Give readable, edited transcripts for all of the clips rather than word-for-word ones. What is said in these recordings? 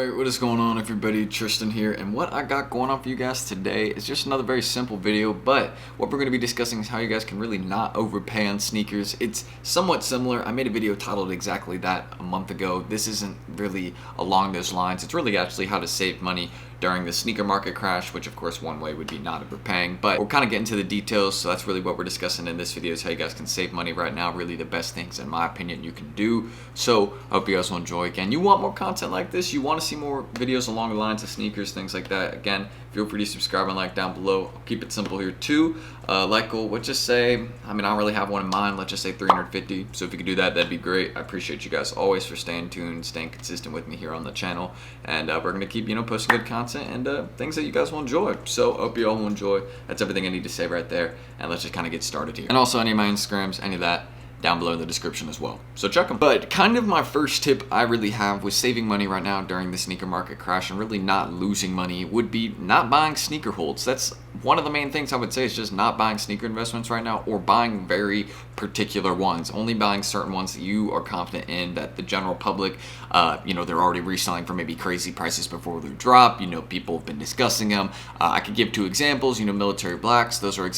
Alright, what is going on everybody? Tristan here, and what I got going on for you guys today is just another very simple video, but what we're going to be discussing is how you guys can really not overpay on sneakers. It's somewhat similar. I made a video titled exactly that a month ago. This isn't really along those lines. It's really actually how to save money during the sneaker market crash, which of course one way would be not overpaying, but we'll kind of get into the details. So that's really what we're discussing in this video, is how you guys can save money right now. Really the best things in my opinion you can do. So I hope you guys will enjoy. Again, you want more content like this, you want to see more videos along the lines of sneakers, things like that, again, feel free to subscribe and like down below. I'll keep it simple here too. Like goal, let's just say, I don't really have one in mind, let's just say 350. So if you could do that, that'd be great. I appreciate you guys always for staying tuned, staying consistent with me here on the channel, and we're gonna keep posting good content and things that you guys will enjoy. So hope you all will enjoy. That's everything I need to say right there, and let's just kind of get started here. And also any of my Instagrams, any of that, down below in the description as well, so check them. But kind of my first tip I really have with saving money right now during the sneaker market crash and really not losing money would be not buying sneaker holds. That's one of the main things I would say, is just not buying sneaker investments right now, or buying very particular ones, only buying certain ones that you are confident in, that the general public, they're already reselling for maybe crazy prices before they drop. People have been discussing them. I could give two examples. Military blacks, those are an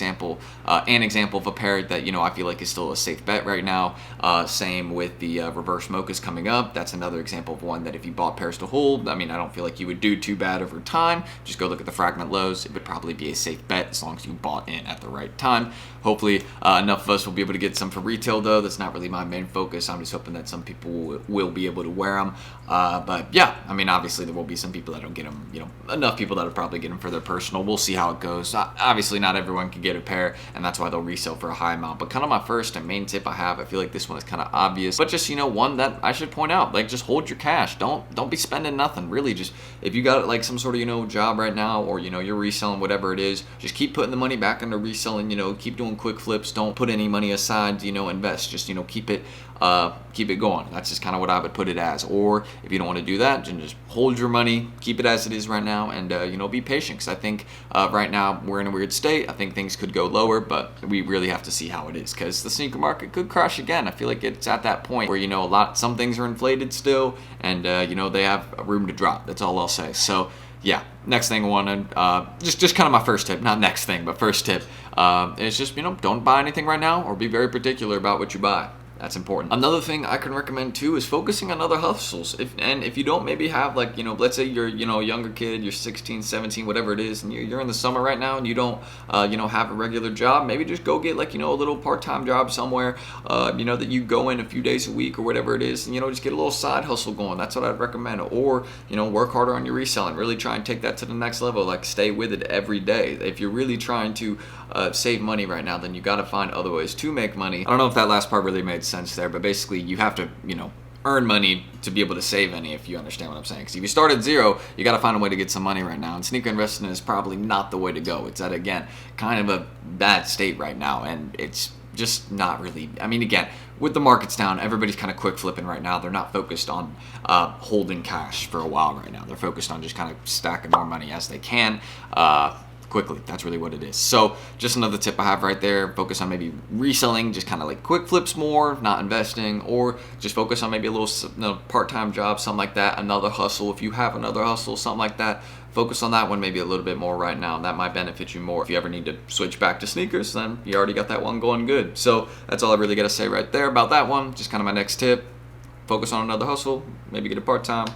example of a pair that I feel like is still a safe bet right now. Same with the reverse mochas coming up. That's another example of one that if you bought pairs to hold, I don't feel like you would do too bad over time. Just go look at the fragment lows. It would probably be a safe bet as long as you bought in at the right time. Hopefully enough of us will be able to get some for retail, though. That's not really my main focus. I'm just hoping that some people will be able to wear them. But yeah, obviously there will be some people that don't get them. Enough people that will probably get them for their personal. We'll see how it goes. Obviously not everyone can get a pair, and that's why they'll resell for a high amount. But kind of my first and main tip I have, I feel like this one is kind of obvious, but just one that I should point out, like, just hold your cash. Don't be spending nothing, really. Just if you got like some sort of job right now, or you're reselling whatever it is, just keep putting the money back into reselling. Keep doing quick flips. Don't put any money aside. Invest. Just keep it going. That's just kind of what I would put it as. Or if you don't want to do that, then just hold your money, keep it as it is right now, and be patient, because I think right now we're in a weird state. I think things could go lower, but we really have to see how it is, because the sneaker market could crash again. I feel like it's at that point where some things are inflated still, and they have room to drop. That's all I'll say. So yeah, next thing I want to just kind of my first tip, not next thing, but first tip is just don't buy anything right now, or be very particular about what you buy. That's important. Another thing I can recommend too is focusing on other hustles. If you don't maybe have, like, let's say you're a younger kid, you're 16, 17, whatever it is, and you're in the summer right now, and you don't have a regular job, maybe just go get a little part-time job somewhere, that you go in a few days a week or whatever it is, and just get a little side hustle going. That's what I'd recommend. Or work harder on your reselling. Really try and take that to the next level. Like, stay with it every day. If you're really trying to save money right now, then you got to find other ways to make money. I don't know if that last part really made sense there, but basically you have to earn money to be able to save any, if you understand what I'm saying. Because if you start at zero, you got to find a way to get some money right now, and sneaker investing is probably not the way to go. It's at, again, kind of a bad state right now, and it's just not really. Again, with the markets down, everybody's kind of quick flipping right now. They're not focused on holding cash for a while right now. They're focused on just kind of stacking more money as they can quickly. That's really what it is. So just another tip I have right there: focus on maybe reselling, just kind of like quick flips more, not investing, or just focus on maybe a little part-time job, something like that. Another hustle, if you have another hustle, something like that, focus on that one maybe a little bit more right now, and that might benefit you more. If you ever need to switch back to sneakers, then you already got that one going good. So that's all I really got to say right there about that one. Just kind of my next tip: focus on another hustle, maybe get a part-time,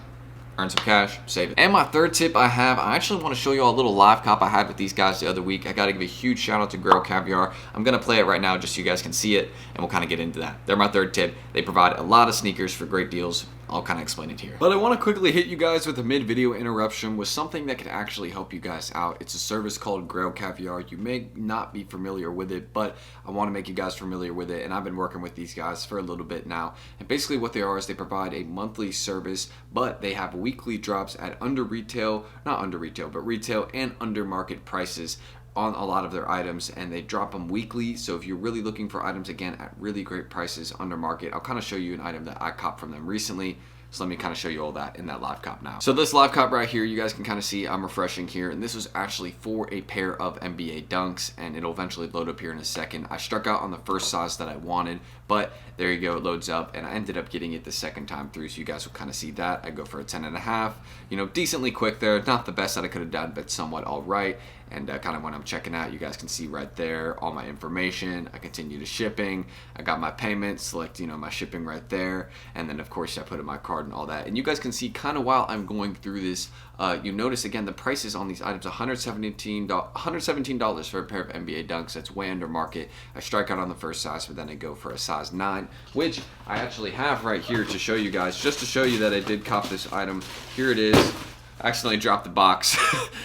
earn some cash, save it. And my third tip I actually want to show you all a little live cop I had with these guys the other week. I got to give a huge shout out to Grail Caviar. I'm going to play it right now just so you guys can see it, and we'll kind of get into that. They're my third tip. They provide a lot of sneakers for great deals. I'll kind of explain it here. But I want to quickly hit you guys with a mid-video interruption with something that could actually help you guys out. It's a service called Grail Caviar. You may not be familiar with it, but I want to make you guys familiar with it, and I've been working with these guys for a little bit now. And basically what they are is they provide a monthly service, but they have weekly drops at retail and under market prices on a lot of their items, and they drop them weekly. So if you're really looking for items, again, at really great prices under market, I'll kind of show you an item that I copped from them recently. So let me kind of show you all that in that live cop now. So this live cop right here, you guys can kind of see I'm refreshing here, and this was actually for a pair of NBA Dunks, and it'll eventually load up here in a second. I struck out on the first size that I wanted, but there you go, it loads up, and I ended up getting it the second time through, so you guys will kind of see that. I go for a 10.5, you know, decently quick there. Not the best that I could have done, but somewhat all right. And kind of when I'm checking out, you guys can see right there all my information. I continue to shipping. I got my payment, select, you know, my shipping right there, and then of course I put in my card and all that. And you guys can see kind of while I'm going through this, you notice again the prices on these items: $117 for a pair of NBA Dunks. That's way under market. I strike out on the first size, but then I go for a size 9, which I actually have right here to show you guys, just to show you that I did cop this item. Here it is. I accidentally dropped the box.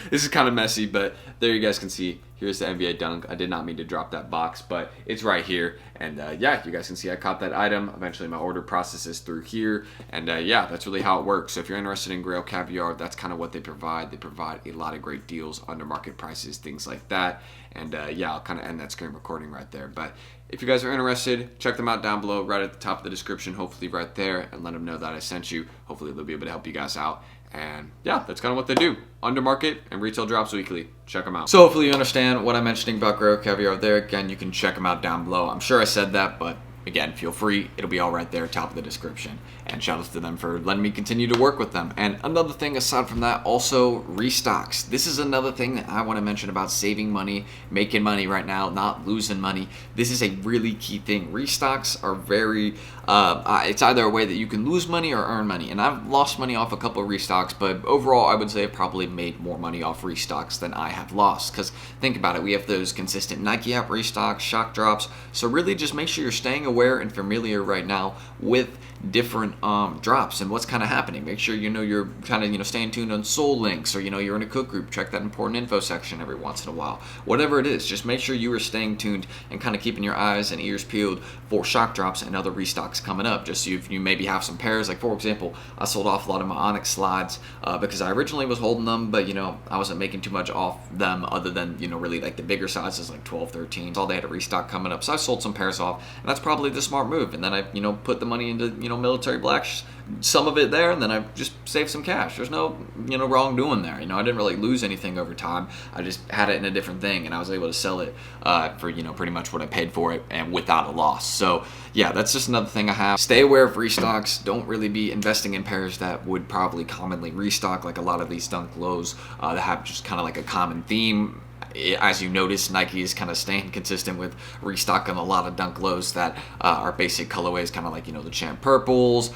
This is kind of messy, but there you guys can see. Here's the NBA Dunk. I did not mean to drop that box, but it's right here. And yeah, you guys can see I caught that item. Eventually my order processes through here. And yeah, that's really how it works. So if you're interested in Grail Caviar, that's kind of what they provide. They provide a lot of great deals, under market prices, things like that. And yeah, I'll kind of end that screen recording right there. But if you guys are interested, check them out down below, right at the top of the description, hopefully right there, and let them know that I sent you. Hopefully they'll be able to help you guys out. And yeah, that's kind of what they do. Under market and retail drops weekly. Check them out. So hopefully you understand what I'm mentioning about Grail Caviar there. Again, you can check them out down below. I'm sure I said that, but again, feel free. It'll be all right there, top of the description. And shout outs to them for letting me continue to work with them. And another thing aside from that, also Restocks. This is another thing that I want to mention about saving money, making money right now, not losing money. This is a really key thing. Restocks are very, it's either a way that you can lose money or earn money. And I've lost money off a couple of Restocks, but overall I would say I've probably made more money off Restocks than I have lost. Because think about it, we have those consistent Nike app Restocks, shock drops. So really just make sure you're staying aware and familiar right now with different drops and what's kind of happening. Make sure you know you're kind of, you know, staying tuned on soul links, or you know you're in a cook group. Check that important info section every once in a while. Whatever it is, just make sure you are staying tuned and kind of keeping your eyes and ears peeled for shock drops and other restocks coming up. Just so you maybe have some pairs. Like for example, I sold off a lot of my Onyx slides because I originally was holding them, but you know I wasn't making too much off them other than, you know, really like the bigger sizes like 12, 13. All they had a restock coming up, so I sold some pairs off, and that's probably the smart move. And then I, you know, put the money into, you know, military blacks, some of it there, and then I just saved some cash. There's no, you know, wrong doing there. You know, I didn't really lose anything over time. I just had it in a different thing, and I was able to sell it for, you know, pretty much what I paid for it and without a loss. So yeah, that's just another thing I have. Stay aware of restocks. Don't really be investing in pairs that would probably commonly restock, like a lot of these Dunk Lows that have just kind of like a common theme. As you notice, Nike is kind of staying consistent with restocking a lot of Dunk Lows that are basic colorways, kind of like, you know, the Champ Purples,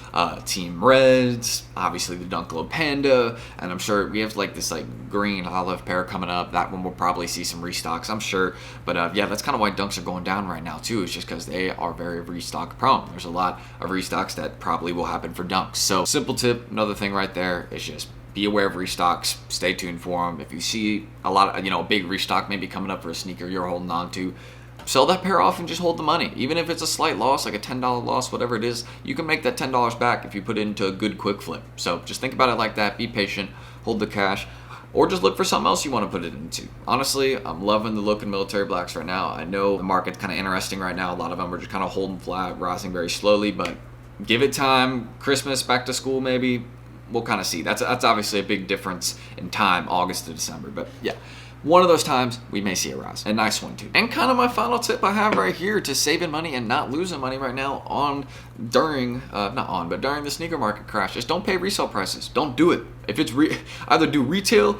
Team Reds, obviously the Dunk Low Panda, and I'm sure we have like this like green olive pair coming up. That one will probably see some restocks, I'm sure. But yeah, that's kind of why Dunks are going down right now too. It's just because they are very restock prone. There's a lot of restocks that probably will happen for Dunks. So simple tip, another thing right there is just be aware of restocks, stay tuned for them. If you see a lot of, you know, a big restock maybe coming up for a sneaker you're holding on to, sell that pair off and just hold the money. Even if it's a slight loss, like a $10 loss, whatever it is, you can make that $10 back if you put it into a good quick flip. So just think about it like that, be patient, hold the cash, or just look for something else you want to put it into. Honestly, I'm loving the look in military blacks right now. I know the market's kind of interesting right now. A lot of them are just kind of holding flat, rising very slowly, but give it time. Christmas, back to school maybe, we'll kind of see. That's obviously a big difference in time, August to December. But yeah, one of those times we may see a rise. A nice one too. And kind of my final tip I have right here to saving money and not losing money right now during the sneaker market crash is don't pay resale prices. Don't do it. If it's either do retail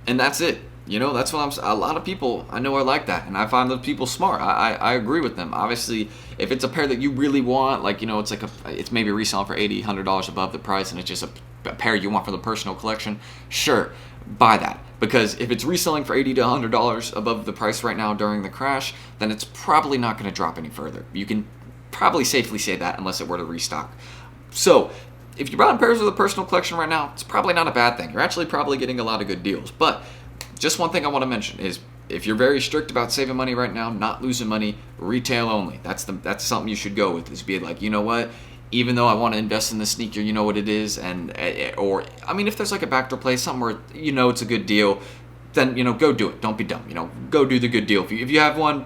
and that's it. You know, that's what a lot of people I know are like that, and I find those people smart. I agree with them. Obviously, if it's a pair that you really want, like, you know, it's like it's maybe reselling for $80, $100 above the price, and it's just a pair you want for the personal collection, sure, buy that. Because if it's reselling for $80 to $100 above the price right now during the crash, then it's probably not going to drop any further. You can probably safely say that unless it were to restock. So if you're buying pairs with a personal collection right now, it's probably not a bad thing. You're actually probably getting a lot of good deals. But just one thing I want to mention is if you're very strict about saving money right now, not losing money, retail only. That's something you should go with, is be like, you know what? Even though I want to invest in the sneaker, you know what it is, or I mean, if there's like a backdoor play, something where you know it's a good deal, then, you know, go do it. Don't be dumb. You know, go do the good deal. If you have one,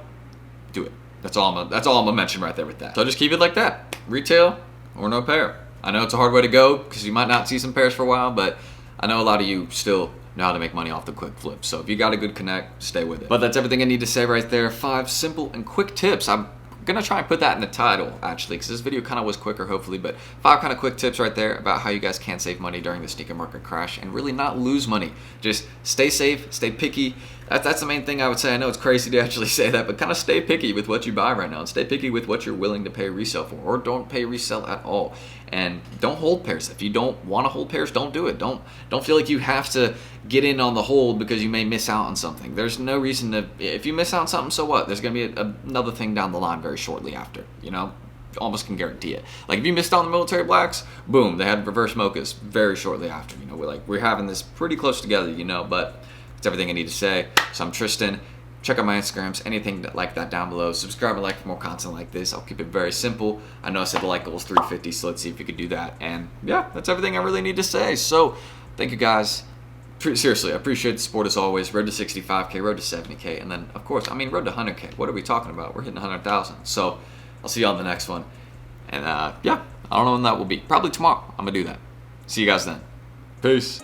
do it. That's all I'm gonna mention right there with that. So just keep it like that. Retail or no pair. I know it's a hard way to go because you might not see some pairs for a while, but I know a lot of you still know how to make money off the quick flip. So if you got a good connect, stay with it. But that's everything I need to say right there. 5 simple and quick tips. I'm gonna try and put that in the title actually, because this video kind of was quicker hopefully, but 5 kind of quick tips right there about how you guys can save money during the sneaker market crash and really not lose money. Just stay safe, stay picky. That's the main thing I would say. I know it's crazy to actually say that, but kind of stay picky with what you buy right now, and stay picky with what you're willing to pay resale for, or don't pay resale at all. And don't hold pairs. If you don't want to hold pairs, don't do it. Don't feel like you have to get in on the hold because you may miss out on something. There's no reason to. If you miss out on something, so what? There's gonna be another thing down the line very shortly after. You know, almost can guarantee it. Like if you missed out on the military blacks, boom, they had reverse mochas very shortly after. You know, we're having this pretty close together. You know, but it's everything I need to say. So I'm Tristan. Check out my Instagrams, anything like that down below. Subscribe and like for more content like this. I'll keep it very simple. I know I said the like goal is 350, so let's see if we could do that. And yeah, that's everything I really need to say. So thank you guys. Seriously, I appreciate the support as always. Road to 65K, road to 70K, and then of course, road to 100K. What are we talking about? We're hitting 100,000. So I'll see you on the next one. And yeah, I don't know when that will be. Probably tomorrow. I'm gonna do that. See you guys then. Peace.